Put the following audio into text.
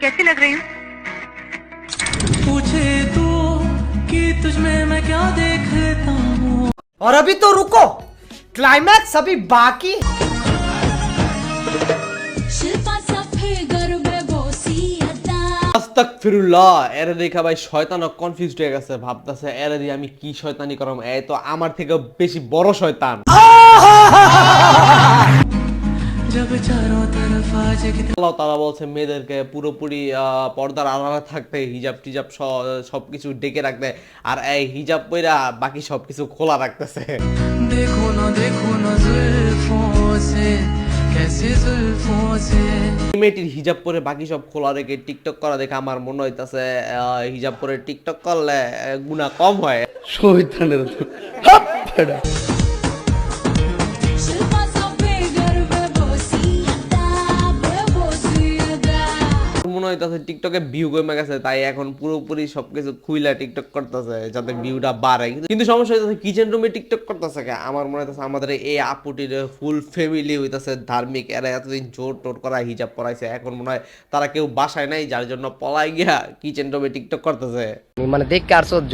कैसी लग रही हूँ? पूछे तू कि तुझमें मैं क्या देखता हूँ। और अभी तो रुको, क्लाइमैक्स अभी बाकी। আস্তাগফিরুল্লাহ, এরে দেখা ভাই শয়তানও কনফিউজড হয়ে গেছে, ভাবতেছে এরে দিয়ে আমি কি শয়তানি করম, এই তো আমার থেকে বেশি বড় শয়তান। जब चारों तरफ आज আল্লাহ তাআলা বলছে মেয়েদেরকে পুরোপুরি পর্দার আড়ালে থাকতে, হিজাব টিজাব সবকিছু ডেকে রাখতে, আর এই হিজাব পইরা বাকি সবকিছু খোলা রাখতেছে। देखो ना जुल्फों से कैसे जुल्फों से। মেয়েটির হিজাব পরে বাকি সব খোলা রেখে টিকটক করা দেখে আমার মনে হইতাছে হিজাব পরে টিকটক করলে গুনাহ কম হয়। মনে হইতাছে টিকটকে ভিউ কমে গেছে, তাই এখন পুরোপুরি সবকিছু খুইলা টিকটক করতেছে যাতে ভিউটা বাড়ে। কিন্তু সমস্যা হইতাছে কিচেন রুমে টিকটক করতেছে কে? আমার মনে হইতাছে আমাদের এই আপুটির ফুল ফ্যামিলি হইতাছে ধার্মিক, এরা এতদিন জোর টোর করা হিজাব পরাইছে, এখন মনে হয় তারা কেউ বাসায় নাই, যার জন্য পলাই গিয়া কিচেন রুমে টিকটক করতেছে। মানে দেখ আর সহ্য